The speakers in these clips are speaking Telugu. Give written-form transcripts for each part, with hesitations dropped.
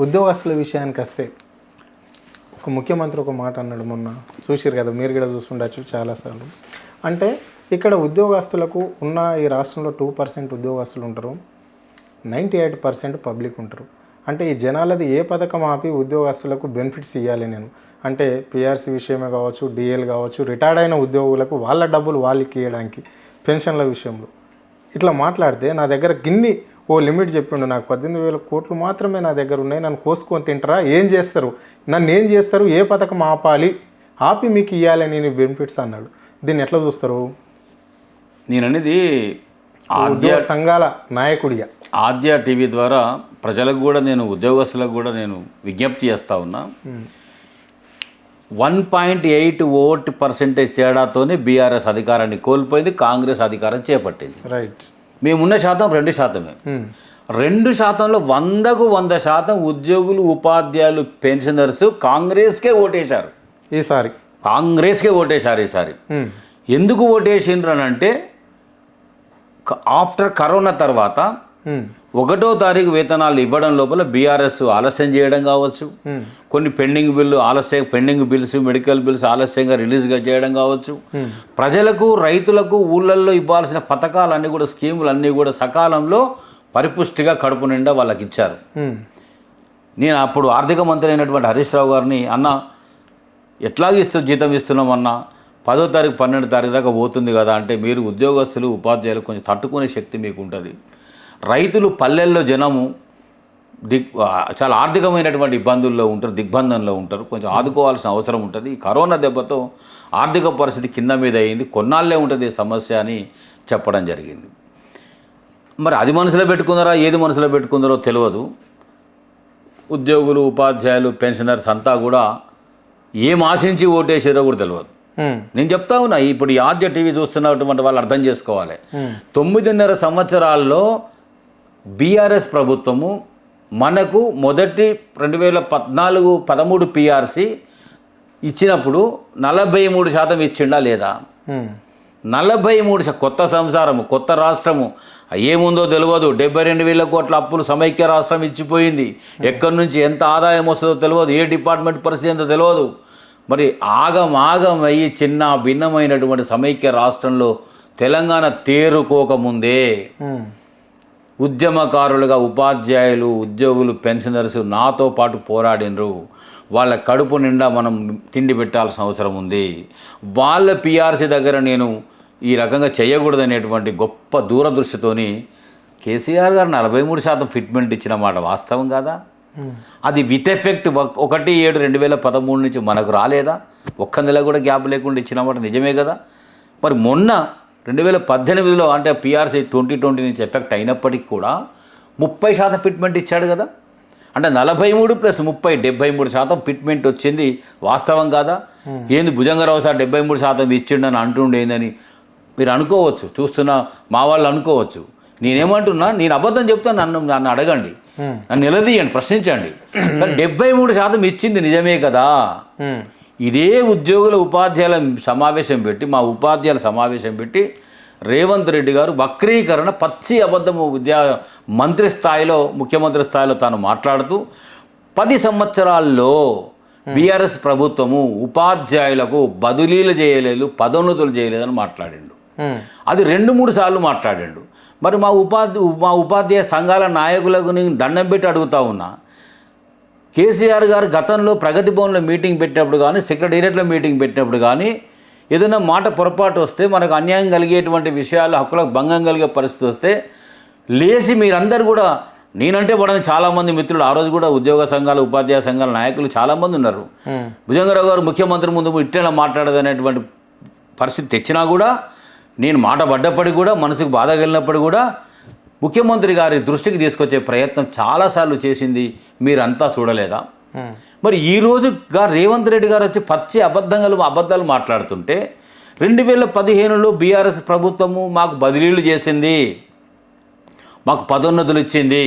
ఉద్యోగస్తుల విషయానికి వస్తే ఒక ముఖ్యమంత్రి ఒక మాట అన్నాడు మొన్న, చూసిరు కదా, మీరు కూడా చూస్తుండొచ్చు చాలాసార్లు. అంటే ఇక్కడ ఉద్యోగస్తులకు ఉన్న ఈ రాష్ట్రంలో 2% ఉద్యోగస్తులు ఉంటారు, 98% పబ్లిక్ ఉంటారు. అంటే ఈ జనాలది ఏ పథకం ఆపి ఉద్యోగస్తులకు బెనిఫిట్స్ ఇవ్వాలి నేను అంటే పిఆర్సీ విషయమే కావచ్చు, డిఎల్ కావచ్చు, రిటైర్డ్ అయిన ఉద్యోగులకు వాళ్ళ డబ్బులు వాళ్ళకి ఇవ్వడానికి, పెన్షన్ల విషయంలో ఇట్లా మాట్లాడితే నా దగ్గర గిన్ని ఓ లిమిట్ చెప్పిండు, నాకు 18,000 కోట్లు మాత్రమే నా దగ్గర ఉన్నాయి, నన్ను కోసుకొని తింటారా, ఏం చేస్తారు, నన్ను ఏం చేస్తారు, ఏ పథకం ఆపాలి, ఆపి మీకు ఇవ్వాలి నేను బెనిఫిట్స్ అన్నాడు. దీన్ని ఎట్లా చూస్తారు? నేను అనేది ఉద్యోగ సంఘాల నాయకుడిగా ఆద్య టీవీ ద్వారా ప్రజలకు కూడా నేను, ఉద్యోగస్తులకు కూడా నేను విజ్ఞప్తి చేస్తూ ఉన్నా. 1.8 ఓట్ పర్సెంటేజ్ తేడాతోనే బీఆర్ఎస్ అధికారాన్ని కోల్పోయింది, కాంగ్రెస్ అధికారం చేపట్టింది. రైట్. మేమున్న శాతం 2%. 2%లో 100% ఉద్యోగులు, ఉపాధ్యాయులు, పెన్షనర్స్ కాంగ్రెస్కే ఓటేశారు. కాంగ్రెస్కే ఓటేశారు ఈసారి. ఎందుకు ఓటేసిండ్రు అని అంటే, ఆఫ్టర్ కరోనా తర్వాత 1వ తారీఖు వేతనాలు ఇవ్వడం లోపల బీఆర్ఎస్ ఆలస్యం చేయడం కావచ్చు, కొన్ని పెండింగ్ బిల్స్, మెడికల్ బిల్స్ ఆలస్యంగా రిలీజ్గా చేయడం కావచ్చు, ప్రజలకు, రైతులకు ఊళ్ళల్లో ఇవ్వాల్సిన పథకాలన్నీ కూడా, స్కీములన్నీ కూడా సకాలంలో పరిపుష్టిగా కడుపు నిండా వాళ్ళకి ఇచ్చారు. నేను అప్పుడు ఆర్థిక మంత్రి అయినటువంటి హరీష్ రావు గారిని, అన్న ఎట్లాగ జీతం ఇస్తున్నాం అన్న, 10వ తారీఖు 12వ తారీఖు దాకా పోతుంది కదా అంటే, మీరు ఉద్యోగస్తులు, ఉపాధ్యాయులు కొంచెం తట్టుకునే శక్తి మీకు ఉంటుంది, రైతులు పల్లెల్లో జనము చాలా ఆర్థికమైనటువంటి ఇబ్బందుల్లో ఉంటారు, దిగ్బంధంలో ఉంటారు, కొంచెం ఆదుకోవాల్సిన అవసరం ఉంటుంది, ఈ కరోనా దెబ్బతో ఆర్థిక పరిస్థితి కింద మీద అయింది, కొన్నాళ్ళే ఉంటుంది ఈ సమస్య అని చెప్పడం జరిగింది. మరి అది మనసులో పెట్టుకున్నారా, ఏది మనసులో పెట్టుకున్నారో తెలియదు. ఉద్యోగులు, ఉపాధ్యాయులు, పెన్షనర్స్ అంతా కూడా ఏం ఆశించి ఓటేసారో కూడా తెలియదు. నేను చెప్తా ఉన్నా, ఇప్పుడు ఈ ఆద్య టీవీ చూస్తున్నటువంటి వాళ్ళు అర్థం చేసుకోవాలి. 9.5 సంవత్సరాల్లో బీఆర్ఎస్ ప్రభుత్వము మనకు మొదటి 2014-13 పిఆర్సీ ఇచ్చినప్పుడు 43% ఇచ్చిండా లేదా? 43%. కొత్త సంసారము, కొత్త రాష్ట్రము, ఏముందో తెలియదు, 72,000 కోట్ల అప్పులు సమైక్య రాష్ట్రం ఇచ్చిపోయింది, ఎక్కడి నుంచి ఎంత ఆదాయం వస్తుందో తెలియదు, ఏ డిపార్ట్మెంట్ పరిస్థితి ఎంతో తెలియదు. మరి ఆగమయ్యి చిన్న భిన్నమైనటువంటి సమైక్య రాష్ట్రంలో తెలంగాణ తేరుకోకముందే ఉద్యమకారులుగా ఉపాధ్యాయులు, ఉద్యోగులు, పెన్షనర్స్ నాతో పాటు పోరాడినరు. వాళ్ళ కడుపు నిండా మనం తిండి పెట్టాల్సిన అవసరం ఉంది. వాళ్ళ పిఆర్సీ దగ్గర నేను ఈ రకంగా చేయకూడదనేటువంటి గొప్ప దూరదృష్టితోని కేసీఆర్ గారు 43% ఫిట్మెంట్ ఇచ్చిన మాట వాస్తవం కాదా? అది విత్ ఎఫెక్ట్ 1/7/2013 నుంచి మనకు రాలేదా? ఒక్క నెల కూడా గ్యాప్ లేకుండా ఇచ్చిన మాట నిజమే కదా. మరి మొన్న 2018లో అంటే పిఆర్సీ 2020 నుంచి ఎఫెక్ట్ అయినప్పటికీ కూడా 30% ఫిట్మెంట్ ఇచ్చాడు కదా. అంటే 43 + 30 73% ఫిట్మెంట్ వచ్చింది వాస్తవం కాదా? ఏంది భుజంగరావు సార్ 73% ఇచ్చిండని అంటుండేందని మీరు అనుకోవచ్చు, చూస్తున్న మా వాళ్ళు అనుకోవచ్చు. నేనేమంటున్నా, నేను అబద్ధం చెప్తాను, నన్ను అడగండి, నన్ను నిలదీయండి, ప్రశ్నించండి. 73% ఇచ్చింది నిజమే కదా. ఇదే ఉద్యోగుల ఉపాధ్యాయుల సమావేశం పెట్టి, మా ఉపాధ్యాయుల సమావేశం పెట్టి రేవంత్ రెడ్డి గారు వక్రీకరణ, పచ్చి అబద్ధము మంత్రి స్థాయిలో, ముఖ్యమంత్రి స్థాయిలో తాను మాట్లాడుతూ 10 సంవత్సరాల్లో బీఆర్ఎస్ ప్రభుత్వము ఉపాధ్యాయులకు బదిలీలు చేయలేదు, పదోన్నతులు చేయలేదని మాట్లాడిండు. అది 2-3 సార్లు మాట్లాడిండు. మరి మా ఉపాధ్యాయ సంఘాల నాయకులకు నేను దండం పెట్టి అడుగుతా ఉన్నా, కేసీఆర్ గారు గతంలో ప్రగతి భవన్లో మీటింగ్ పెట్టినప్పుడు కానీ, సెక్రటేరియట్లో మీటింగ్ పెట్టినప్పుడు కానీ ఏదైనా మాట పొరపాటు వస్తే, మనకు అన్యాయం కలిగేటువంటి విషయాలు, హక్కులకు భంగం కలిగే పరిస్థితి వస్తే లేచి మీరందరూ కూడా, నేనంటే పడని చాలామంది మిత్రులు ఆ రోజు కూడా ఉద్యోగ సంఘాల, ఉపాధ్యాయ సంఘాల నాయకులు చాలామంది ఉన్నారు. భుజంగరావు గారు ముఖ్యమంత్రి ముందు ఇట్టేలా మాట్లాడదనేటువంటి పరిస్థితి తెచ్చినా కూడా, నేను మాట పడ్డప్పటికి కూడా, మనసుకు బాధ కలిగినప్పుడు కూడా ముఖ్యమంత్రి గారి దృష్టికి తీసుకొచ్చే ప్రయత్నం చాలాసార్లు చేసింది మీరంతా చూడలేదా? మరి ఈరోజు రేవంత్ రెడ్డి గారు వచ్చి పచ్చి అబద్ధాలు మాట్లాడుతుంటే, 2015లో బీఆర్ఎస్ ప్రభుత్వము మాకు బదిలీలు చేసింది, మాకు పదోన్నతులు ఇచ్చింది,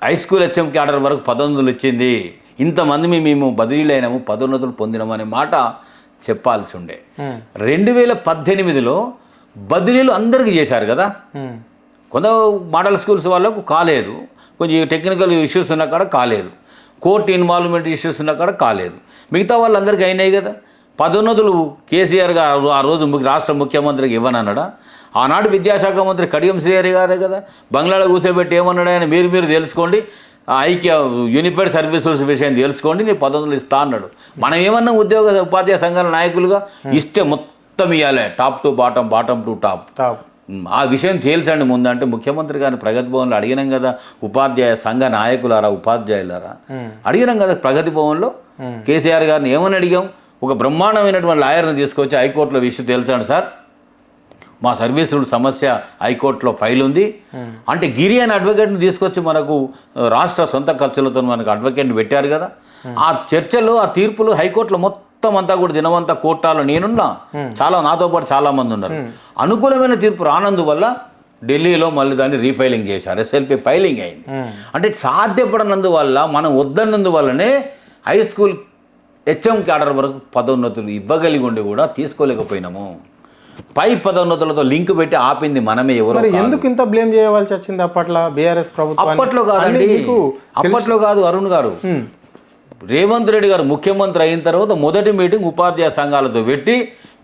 హై స్కూల్ హెచ్ఎం క్యాడర్ వరకు పదోన్నతులు ఇచ్చింది, ఇంతమంది మేము బదిలీలు అయినాము, పదోన్నతులు పొందినాము అనే మాట చెప్పాల్సి ఉండే. 2018లో బదిలీలు అందరికీ చేశారు కదా. కొంత మోడల్ స్కూల్స్ వాళ్ళకు కాలేదు, కొంచెం టెక్నికల్ ఇష్యూస్ ఉన్న కాడ కాలేదు. కోర్టు ఇన్వాల్వ్మెంట్ ఇష్యూస్ ఉన్న కాడ కాలేదు. మిగతా వాళ్ళందరికీ అయినాయి కదా. పదోన్నతులు కేసీఆర్ గారు ఆ రోజు రాష్ట్ర ముఖ్యమంత్రికి ఇవ్వనన్నాడా? ఆనాడు విద్యాశాఖ మంత్రి కడియం శ్రీహరి గారే కదా బంగ్లాలో కూర్చోబెట్టి ఏమన్నాడు ఆయన, మీరు తెలుసుకోండి, ఐక్య యూనిఫైడ్ సర్వీసెస్ విషయం తెలుసుకోండి, నేను పదోన్నతులు ఇస్తా అన్నాడు. మనం ఏమన్నా ఉపాధ్యాయ సంఘాల నాయకులుగా ఇస్తే మొత్తం ఇవ్వాలి, top to bottom, bottom to top. ఆ విషయం తేల్చండి ముందు అంటే ముఖ్యమంత్రి గారిని ప్రగతి భవన్లో అడిగినాం కదా, ఉపాధ్యాయ సంఘ నాయకులారా, ఉపాధ్యాయులారా అడిగినాం కదా ప్రగతి భవన్లో. కేసీఆర్ గారిని ఏమని అడిగాం, ఒక బ్రహ్మాండమైనటువంటి లాయర్ని తీసుకొచ్చి హైకోర్టులో విషయం తేల్చండి సార్, మా సర్వీస్ రూల్ సమస్య హైకోర్టులో ఫైల్ ఉంది అంటే గిరి అని అడ్వకేట్ని తీసుకొచ్చి మనకు రాష్ట్ర సొంత ఖర్చులతో మనకు అడ్వకేట్ని పెట్టారు కదా. ఆ చర్చలు, ఆ తీర్పులు హైకోర్టులో మొత్తం అంతా కూడా దినమంతా కోర్టాలో నేనున్నా, చాలా నాతో పాటు చాలామంది ఉన్నారు. అనుకూలమైన తీర్పు రానందువల్ల ఢిల్లీలో మళ్ళీ దాన్ని రీఫైలింగ్ చేశారు, ఎస్ఎల్పి ఫైలింగ్ అయింది. అంటే సాధ్యపడనందువల్ల, మనం వద్దన్నందువల్లనే హై స్కూల్ హెచ్ఎం క్యాడర్ వరకు పదోన్నతులు ఇవ్వగలిగి ఉండి కూడా తీసుకోలేకపోయినాము. పై పదోన్నతులతో లింక్ పెట్టి ఆపింది మనమే. ఎవరు ఎందుకు ఇంత బ్లేమ్ చేయవలసి వచ్చింది అప్పట్లో బీఆర్ఎస్ ప్రభుత్వం? అప్పట్లో కాదండి, అప్పట్లో కాదు అరుణ్ గారు. రేవంత్ రెడ్డి గారు ముఖ్యమంత్రి అయిన తర్వాత మొదటి మీటింగ్ ఉపాధ్యాయ సంఘాలతో పెట్టి,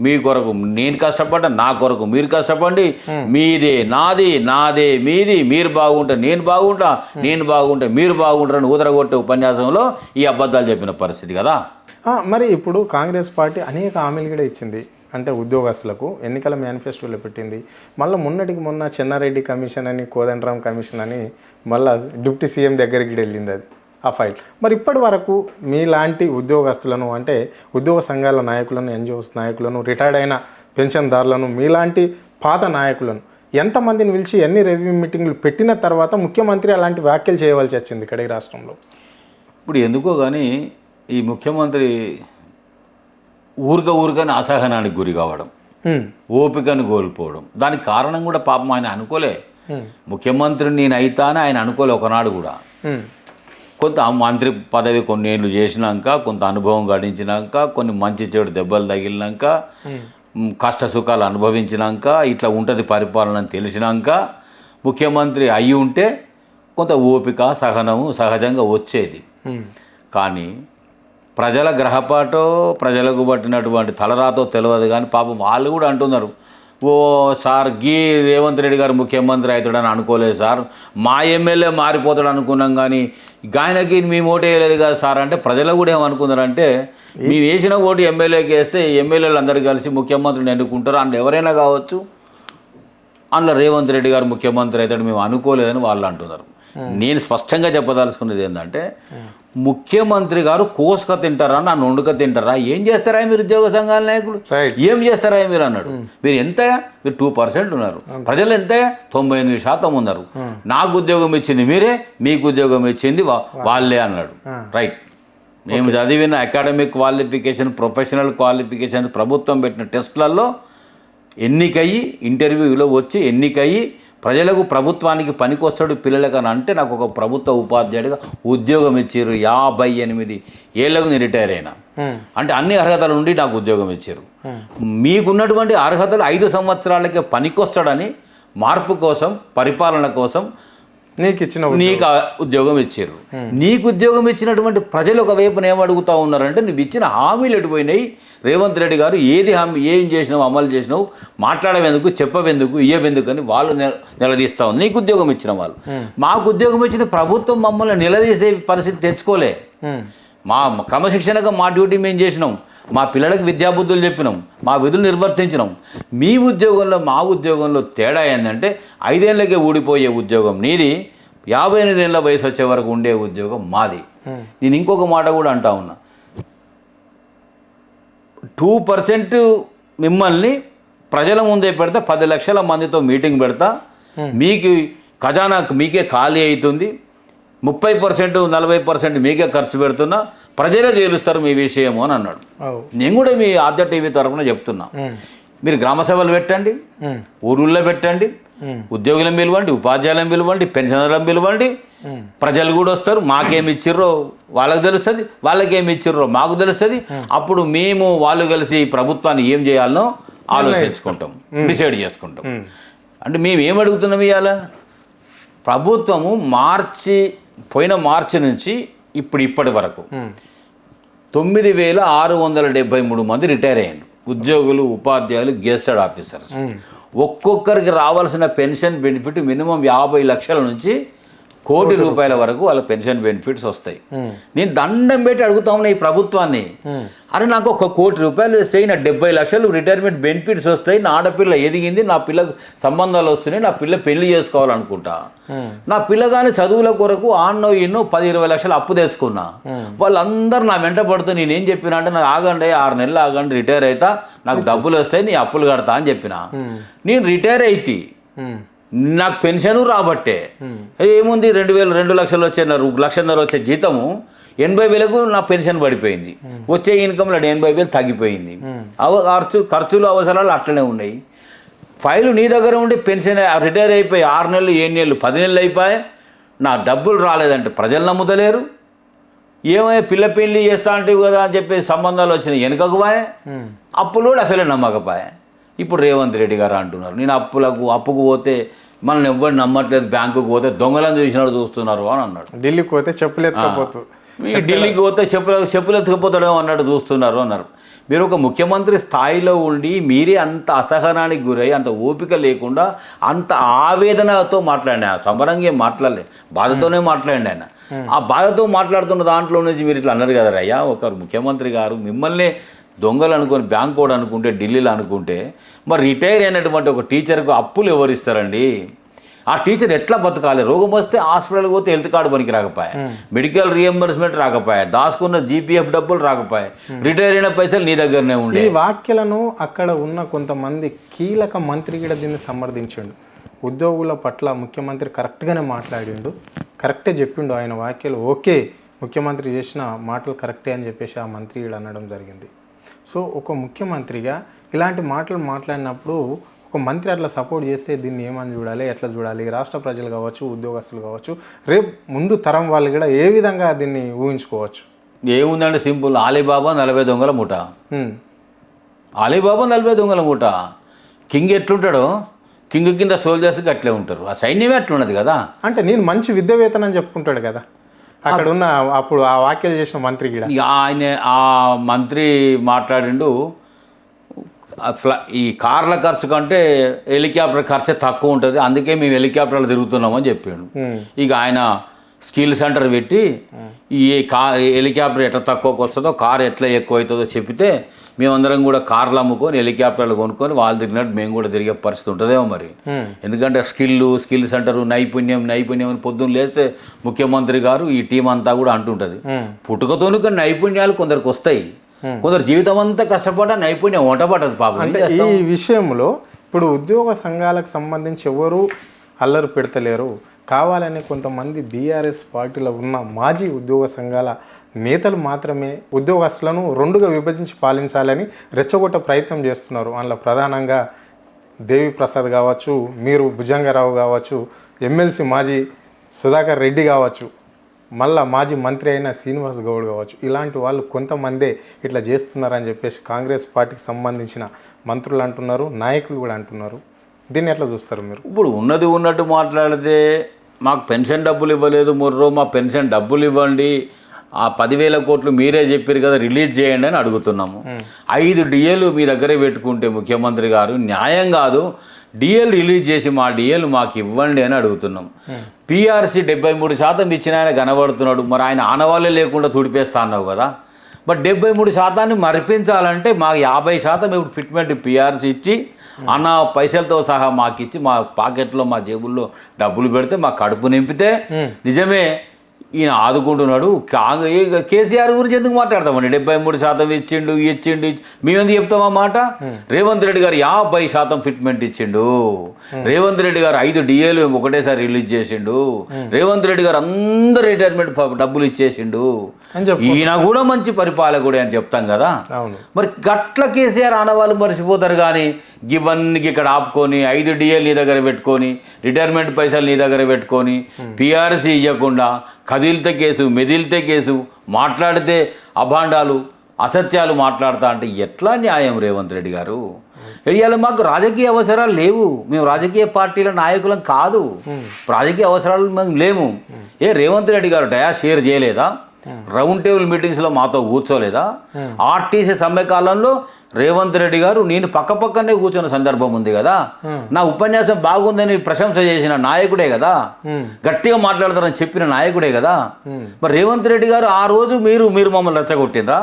మీ కొరకు నేను కష్టపడ్డా, నా కొరకు మీరు కష్టపడి, మీదే నాది, నాదే మీది, మీరు బాగుంటే నేను బాగుంటా, నేను బాగుంటే మీరు బాగుంటారని ఊదరగొట్టే ఉపన్యాసంలో ఈ అబద్ధాలు చెప్పిన పరిస్థితి కదా. మరి ఇప్పుడు కాంగ్రెస్ పార్టీ అనేక హామీలు కూడా ఇచ్చింది, అంటే ఉద్యోగస్తులకు ఎన్నికల మేనిఫెస్టోలో పెట్టింది. మళ్ళీ మొన్నటికి మొన్న చెన్నారెడ్డి కమిషన్ అని, కోదండరాం కమిషన్ అని మళ్ళీ డిప్యూటీ సీఎం దగ్గరికి వెళ్ళింది అది ఆ ఫైల్. మరి ఇప్పటి వరకు మీలాంటి ఉద్యోగస్తులను, అంటే ఉద్యోగ సంఘాల నాయకులను, ఎన్జిఓస్ నాయకులను, రిటైర్డ్ అయిన పెన్షన్దారులను, మీలాంటి పాత నాయకులను ఎంతమందిని పిలిచి ఎన్ని రివ్యూ మీటింగ్లు పెట్టిన తర్వాత ముఖ్యమంత్రి అలాంటి వ్యాఖ్యలు చేయవలసి వచ్చింది ఇక్కడ ఈ రాష్ట్రంలో? ఇప్పుడు ఎందుకో కానీ ఈ ముఖ్యమంత్రి ఊరికని అసహనానికి గురి కావడం, ఓపికను కోల్పోవడం, దానికి కారణం కూడా పాపం ఆయన అనుకోలే. ముఖ్యమంత్రి నేను అయితా అని ఆయన అనుకోలే ఒకనాడు కూడా. కొంత మంత్రి పదవి కొన్ని ఏళ్ళు చేసినాక, కొంత అనుభవం గడించినాక, కొన్ని మంచి చెడు దెబ్బలు తగిలినాక, కష్ట సుఖాలు అనుభవించినాక, ఇట్లా ఉంటుంది పరిపాలన అని తెలిసినాక ముఖ్యమంత్రి అయి ఉంటే కొంత ఓపిక, సహనము సహజంగా వచ్చేది. కానీ ప్రజల గ్రహపాటో, ప్రజలకు పట్టినటువంటి తలరాతో తెలియదు కానీ పాపం వాళ్ళు కూడా అంటున్నారు, ఓ సార్ గీ రేవంత్ రెడ్డి గారు ముఖ్యమంత్రి అవుతాడని అనుకోలేదు సార్, మా ఎమ్మెల్యే మారిపోతాడు అనుకున్నాం కానీ ఆయనకి మేము ఓటు వేయలేదు కదా సార్ అంటే ప్రజలు కూడా ఏమనుకున్నారంటే, మేము వేసిన ఓటు ఎమ్మెల్యేకి వేస్తే ఎమ్మెల్యేలు అందరూ కలిసి ముఖ్యమంత్రిని ఎన్నుకుంటారు, అందులో ఎవరైనా కావచ్చు, అందులో రేవంత్ రెడ్డి గారు ముఖ్యమంత్రి అవుతాడు మేము అనుకోలేదని వాళ్ళు అంటున్నారు. నేను స్పష్టంగా చెప్పదలుచుకున్నది ఏంటంటే, ముఖ్యమంత్రి గారు కోసుక తింటారా, నన్ను వండుక తింటారా, ఏం చేస్తారా మీరు ఉద్యోగ సంఘాల నాయకులు, ఏం చేస్తారా మీరు అన్నాడు. మీరు ఎంతయా, మీరు 2% ఉన్నారు, ప్రజలు ఎంతయా 98% ఉన్నారు, నాకు ఉద్యోగం ఇచ్చింది మీరే, మీకు ఉద్యోగం ఇచ్చింది వాళ్ళే అన్నాడు. రైట్, మేము చదివిన అకాడమిక్ క్వాలిఫికేషన్, ప్రొఫెషనల్ క్వాలిఫికేషన్ ప్రభుత్వం పెట్టిన టెస్ట్లలో ఎన్నికయ్యి, ఇంటర్వ్యూలో వచ్చి ఎన్నికయ్యి ప్రజలకు ప్రభుత్వానికి పనికొస్తాడు పిల్లలకని అంటే నాకు ఒక ప్రభుత్వ ఉపాధ్యాయుడిగా ఉద్యోగం ఇచ్చారు. 58 ఏళ్ళకు నేను రిటైర్ అయినా అంటే అన్ని అర్హతలు ఉండి నాకు ఉద్యోగం ఇచ్చారు. మీకున్నటువంటి అర్హతలు 5 సంవత్సరాలకే పనికొస్తాడని మార్పు కోసం, పరిపాలన కోసం నీకు ఉద్యోగం ఇచ్చారు. నీకు ఉద్యోగం ఇచ్చినటువంటి ప్రజలు ఒకవైపున ఏమడుగుతూ ఉన్నారంటే, నువ్వు ఇచ్చిన హామీలు ఎటుపోయినాయి, రేవంత్ రెడ్డి గారు ఏది హామీ, ఏం చేసినావు, అమలు చేసినావు, మాట్లాడేందుకు, చెప్పవేందుకు, ఇయ్యవెందుకు అని వాళ్ళు నిలదీస్తా ఉంది. నీకు ఉద్యోగం ఇచ్చిన వాళ్ళు, మాకు ఉద్యోగం ఇచ్చిన ప్రభుత్వం మమ్మల్ని నిలదీసే పరిస్థితి తెచ్చుకోలే. మా క్రమశిక్షణగా మా డ్యూటీ మేము చేసినాం, మా పిల్లలకు విద్యాబుద్ధులు చెప్పినాం, మా విధులు నిర్వర్తించినాం. మీ ఉద్యోగంలో మా ఉద్యోగంలో తేడా ఏంటంటే, 5 ఏళ్ళకే ఊడిపోయే ఉద్యోగం నీది, 58 ఏళ్ళ వయసు వచ్చే వరకు ఉండే ఉద్యోగం మాది. నేను ఇంకొక మాట కూడా అంటా ఉన్నా, 2% మిమ్మల్ని ప్రజల ముందే పెడతా, 10 లక్షల మందితో మీటింగ్ పెడతా, మీకు ఖజానాకు మీకే ఖాళీ అవుతుంది, 30% 40% మీకే ఖర్చు పెడుతున్నా, ప్రజలే తేలుస్తారు మీ విషయము అని అన్నాడు. నేను కూడా మీ ఆద్య టీవీ తరఫున చెప్తున్నా, మీరు గ్రామ సభలు పెట్టండి, ఊరుల్లో పెట్టండి, ఉద్యోగులను పిలవండి, ఉపాధ్యాయులను పిలవండి, పెన్షనర్లను పిలవండి, ప్రజలు కూడా వస్తారు. మాకేమి ఇచ్చిర్రో వాళ్ళకి తెలుస్తుంది, వాళ్ళకేమి ఇచ్చిర్రో మాకు తెలుస్తుంది. అప్పుడు మేము వాళ్ళు కలిసి ప్రభుత్వాన్ని ఏం చేయాలనో ఆలోచించుకుంటాం, డిసైడ్ చేసుకుంటాం. అంటే మేము ఏం అడుగుతున్నాం ఇవాళ, ప్రభుత్వము పోయిన మార్చి నుంచి ఇప్పటి వరకు 9,673 మంది రిటైర్ అయ్యారు. ఉద్యోగులు, ఉపాధ్యాయులు, గెస్టెడ్ ఆఫీసర్స్. ఒక్కొక్కరికి రావాల్సిన పెన్షన్ బెనిఫిట్ మినిమం 50 లక్షల నుంచి ₹1 కోటి వరకు వాళ్ళ పెన్షన్ బెనిఫిట్స్ వస్తాయి. నేను దండం పెట్టి అడుగుతా ఉన్నా ఈ ప్రభుత్వాన్ని, అరే నాకు ₹1 కోటి వస్తే నా 70 లక్షలు రిటైర్మెంట్ బెనిఫిట్స్ వస్తాయి, నా ఆడపిల్ల ఎదిగింది, నా పిల్లకు సంబంధాలు వస్తున్నాయి, నా పిల్ల పెళ్లి చేసుకోవాలనుకుంటా, నా పిల్లగాని చదువుల కొరకు ఆన్నో ఎన్నో 10-20 లక్షలు అప్పు తెచ్చుకున్నా, వాళ్ళందరూ నా వెంట పడుతూ నేనేం చెప్పినా అంటే నాకు ఆగండి 6 నెలలు ఆగండి, రిటైర్ అవుతా, నాకు డబ్బులు వస్తాయి, నీ అప్పులు కడతా అని చెప్పిన. నేను రిటైర్ అయితే నాకు పెన్షను రాబట్టే ఏముంది 2 లక్షలు వచ్చే 1,50,000 వచ్చే జీతము 80,000కు నా పెన్షన్ పడిపోయింది. వచ్చే ఇన్కమ్లో 80,000 తగ్గిపోయింది. ఖర్చులు అవసరాలు అట్లనే ఉన్నాయి. ఫైలు నీ దగ్గర ఉండి పెన్షన్ రిటైర్ అయిపోయి 6 నెలలు 7 నెలలు 10 నెలలు అయిపోయాయి, నా డబ్బులు రాలేదంటే ప్రజలు నమ్ముతలేరు. ఏమయ్యా పిల్ల పెళ్ళి చేస్తా అంటే కదా అని చెప్పి సంబంధాలు వచ్చినాయి వెనుకకు పోయా, అప్పులు కూడా అసలే నమ్మకపోయా. ఇప్పుడు రేవంత్ రెడ్డి గారు అంటున్నారు నేను అప్పుకు పోతే మనల్ని ఎవ్వరు నమ్మట్లేదు, బ్యాంకుకు పోతే దొంగలను చూసినట్టు చూస్తున్నారు అని అన్నాడు. ఢిల్లీకి పోతే చెప్పులు ఎత్తుకపోతూ, ఢిల్లీకి పోతే చెప్పులు ఎత్తుకుపోతాడేమో అన్నట్టు చూస్తున్నారు అన్నారు. మీరు ఒక ముఖ్యమంత్రి స్థాయిలో ఉండి మీరే అంత అసహనానికి గురై అంత ఓపిక లేకుండా అంత ఆవేదనతో మాట్లాడిన సమరంగా ఏం మాట్లాడలే, బాధతోనే మాట్లాడండి ఆయన. ఆ బాధతో మాట్లాడుతున్న దాంట్లో నుంచి మీరు ఇట్లా అన్నారు కదా అయ్యా, ఒకరు ముఖ్యమంత్రి గారు మిమ్మల్ని దొంగలు అనుకొని బ్యాంక్ కూడా అనుకుంటే ఢిల్లీలో అనుకుంటే మరి రిటైర్ అయినటువంటి ఒక టీచర్కు అప్పులు ఎవరు ఇస్తారండి? ఆ టీచర్ ఎట్లా బతకాలి? రోగం వస్తే హాస్పిటల్కి పోతే హెల్త్ కార్డు పనికి రాకపోయా, మెడికల్ రియంబర్స్మెంట్ రాకపోయా, దాచుకున్న జీపీఎఫ్ డబ్బులు రాకపోయా, రిటైర్ అయిన పైసలు నీ దగ్గరనే ఉండే. ఈ వ్యాఖ్యలను అక్కడ ఉన్న కొంతమంది కీలక మంత్రి కూడా దీన్ని సమర్థించిండు. ఉద్యోగుల పట్ల ముఖ్యమంత్రి కరెక్ట్గానే మాట్లాడిండు, కరెక్టే చెప్పిండు ఆయన వ్యాఖ్యలు. ఓకే, ముఖ్యమంత్రి చేసిన మాటలు కరెక్టే అని చెప్పేసి ఆ మంత్రి కూడా అనడం జరిగింది. సో ఒక ముఖ్యమంత్రిగా ఇలాంటి మాటలు మాట్లాడినప్పుడు ఒక మంత్రి అట్లా సపోర్ట్ చేస్తే దీన్ని ఏమని చూడాలి, ఎట్లా చూడాలి? రాష్ట్ర ప్రజలు కావచ్చు, ఉద్యోగస్తులు కావచ్చు, రేపు ముందు తరం వాళ్ళు కూడా ఏ విధంగా దీన్ని ఊహించుకోవచ్చు? ఏముందంటే సింపుల్, అలీబాబా 40 దొంగల మూట. అలీబాబా 40 దొంగల మూట. కింగ్ ఎట్లుంటాడో కింగ్ కింద సోల్జర్స్కి అట్లే ఉంటారు. ఆ సైన్యమే అట్లున్నది కదా. అంటే నేను మంచి విద్యావేతనం అని చెప్పుకుంటాడు కదా అక్కడ ఉన్న అప్పుడు ఆ వ్యాఖ్యలు చేసిన మంత్రి కూడా. ఆయన ఆ మంత్రి మాట్లాడిండు ఈ కార్ల ఖర్చు కంటే హెలికాప్టర్ ఖర్చు తక్కువ ఉంటుంది, అందుకే మేము హెలికాప్టర్లు తిరుగుతున్నామని చెప్పాడు. ఇక ఆయన స్కిల్ సెంటర్ పెట్టి ఈ హెలికాప్టర్ ఎట్లా తక్కువకి వస్తుందో కార్ ఎట్లా ఎక్కువ అవుతుందో చెప్తే మేమందరం కూడా కార్లు అమ్ముకొని హెలికాప్టర్లు కొనుక్కొని వాళ్ళు తిరిగినట్టు మేము కూడా తిరిగే పరిస్థితి ఉంటుందేమో మరి. ఎందుకంటే స్కిల్ సెంటర్ నైపుణ్యం అని పొద్దున్న లేస్తే ముఖ్యమంత్రి గారు ఈ టీం అంతా కూడా అంటుంటుంది. పుట్టుకతోని కొన్ని నైపుణ్యాలు కొందరికి వస్తాయి, కొందరు జీవితం అంతా కష్టపడ్డా నైపుణ్యం వంటపడ్డది పాపం. అంటే ఈ విషయంలో ఇప్పుడు ఉద్యోగ సంఘాలకు సంబంధించి ఎవరు అల్లరి పెడతలేరు, కావాలని కొంతమంది బీఆర్ఎస్ పార్టీలో ఉన్న మాజీ ఉద్యోగ సంఘాల నేతలు మాత్రమే ఉద్యోగస్తులను 2గా విభజించి పాలించాలని రెచ్చగొట్టే ప్రయత్నం చేస్తున్నారు. అందులో ప్రధానంగా దేవి ప్రసాద్ కావచ్చు, మీరు భుజంగరావు కావచ్చు, ఎమ్మెల్సీ మాజీ సుధాకర్ రెడ్డి కావచ్చు, మళ్ళా మాజీ మంత్రి అయిన శ్రీనివాస్ గౌడ్ కావచ్చు, ఇలాంటి వాళ్ళు కొంతమందే ఇట్లా చేస్తున్నారని చెప్పేసి కాంగ్రెస్ పార్టీకి సంబంధించిన మంత్రులు అంటున్నారు, నాయకులు కూడా అంటున్నారు. దీన్ని ఎట్లా చూస్తారు మీరు? ఇప్పుడు ఉన్నది ఉన్నట్టు మాట్లాడితే మాకు పెన్షన్ డబ్బులు ఇవ్వలేదు మొర్రో, మా పెన్షన్ డబ్బులు ఇవ్వండి, ఆ 10,000 కోట్లు మీరే చెప్పారు కదా రిలీజ్ చేయండి అని అడుగుతున్నాము. 5 డిఏలు మీ దగ్గరే పెట్టుకుంటే ముఖ్యమంత్రి గారు న్యాయం కాదు, డిఏలు రిలీజ్ చేసి మా డిఏలు మాకు ఇవ్వండి అని అడుగుతున్నాం. పిఆర్సీ 73% ఇచ్చిన ఆయన కనబడుతున్నాడు, మరి ఆయన ఆనవాళ్ళే లేకుండా తుడిపేస్తా అన్నావు కదా. బట్ 73% మరిపించాలంటే మాకు 50% ఇప్పుడు ఫిట్మెంట్ పిఆర్సీ ఇచ్చి అన్న పైసలతో సహా మాకు ఇచ్చి మా పాకెట్లో మా జేబుల్లో డబ్బులు పెడితే మా కడుపు నింపితే నిజమే ఈయన ఆదుకుంటున్నాడు. కేసీఆర్ గురించి ఎందుకు మాట్లాడతామండి? 73% ఇచ్చిండు మేము ఎందుకు చెప్తామా మాట? రేవంత్ రెడ్డి గారు 50% ఫిట్మెంట్ ఇచ్చిండు, రేవంత్ రెడ్డి గారు 5 డిఏలు ఒకటేసారి రిలీజ్ చేసిండు, రేవంత్ రెడ్డి గారు అందరు రిటైర్మెంట్ డబ్బులు ఇచ్చేసిండు, ఈయన కూడా మంచి పరిపాలకుడే అని చెప్తాం కదా. మరి గట్ల కేసీఆర్ ఆనవాళ్ళు మర్చిపోతారు కానీ ఇవన్నీ ఇక్కడ ఆపుకొని 5 డిఏలు నీ దగ్గర పెట్టుకొని రిటైర్మెంట్ పైసలు నీ దగ్గర పెట్టుకొని పిఆర్సీ ఇవ్వకుండా కదిలితే కేసు మెదిలితే కేసు మాట్లాడితే అభాండాలు అసత్యాలు మాట్లాడతా అంటే ఎట్లా న్యాయం రేవంత్ రెడ్డి గారు? ఇవాళ మాకు రాజకీయ అవసరాలు లేవు, మేము రాజకీయ పార్టీల నాయకులం కాదు, రాజకీయ అవసరాలు మేము లేము. రేవంత్ రెడ్డి గారు షేర్ చేయలేదా? రౌండ్ టేబుల్ మీటింగ్స్లో మాతో కూర్చోలేదా? ఆర్టీసీ సమ్మె కాలంలో రేవంత్ రెడ్డి గారు నేను పక్కనే కూర్చున్న సందర్భం ఉంది కదా, నా ఉపన్యాసం బాగుందని ప్రశంస చేసిన నాయకుడే కదా, గట్టిగా మాట్లాడతారని చెప్పిన నాయకుడే కదా. మరి రేవంత్ రెడ్డి గారు ఆ రోజు మీరు మమ్మల్ని రెచ్చగొట్టినరా?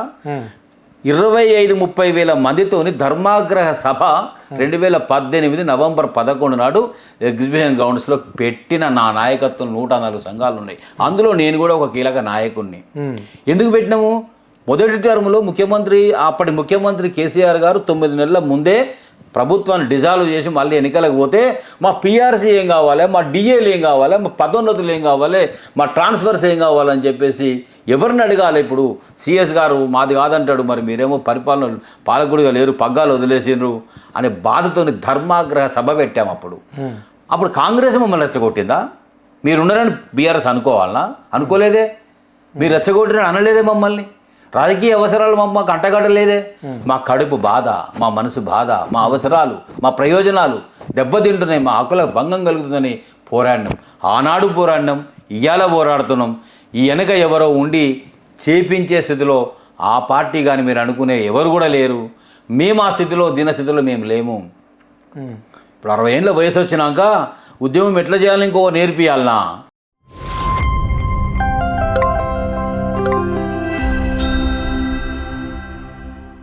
25-30 వేల మందితోని ధర్మాగ్రహ సభ 2018 నవంబర్ 11 నాడు ఎగ్జిబిషన్ గ్రౌండ్స్లో పెట్టిన నా నాయకత్వం 104 సంఘాలు ఉన్నాయి. అందులో నేను కూడా ఒక కీలక నాయకుడిని. ఎందుకు పెట్టినాము? మొదటి టర్మ్లో అప్పటి ముఖ్యమంత్రి కేసీఆర్ గారు 9 నెలల ముందే ప్రభుత్వాన్ని డిజాల్వ్ చేసి మళ్ళీ ఎన్నికలకు పోతే మా పిఆర్సీ ఏం కావాలి, మా డిఏలు ఏం కావాలి, మా పదోన్నతులు ఏం కావాలి, మా ట్రాన్స్ఫర్స్ ఏం కావాలని చెప్పేసి ఎవరిని అడగాలి? ఇప్పుడు సిఎస్ గారు మాది కాదంటాడు, మరి మీరేమో పాలకుడిగా లేరు, పగ్గాలు వదిలేసిండ్రు అనే బాధతోని ధర్మాగ్రహ సభ పెట్టాము. అప్పుడు కాంగ్రెస్ మమ్మల్ని రెచ్చగొట్టిందా? మీరున్నారని బీఆర్ఎస్ అనుకోవాలనా? అనుకోలేదే. మీరు రెచ్చగొట్టిన అనలేదే మమ్మల్ని. రాజకీయ అవసరాలు మాకు అంటగట్టలేదే. మా కడుపు బాధ, మా మనసు బాధ, మా అవసరాలు, మా ప్రయోజనాలు దెబ్బతింటున్నాయి, మా హక్కులకు భంగం కలుగుతుందని పోరాడినాం. ఆనాడు పోరాడినాం, ఇవాళ పోరాడుతున్నాం. ఈ వెనక ఎవరో ఉండి చేపించే స్థితిలో ఆ పార్టీ కానీ మీరు అనుకునే ఎవరు కూడా లేరు. మేము ఆ స్థితిలో దీనస్థితిలో మేము లేము. ఇప్పుడు 60 ఏళ్ళ వయసు వచ్చినాక ఉద్యమం ఎట్లా చేయాలని ఇంకో నేర్పియాలనా?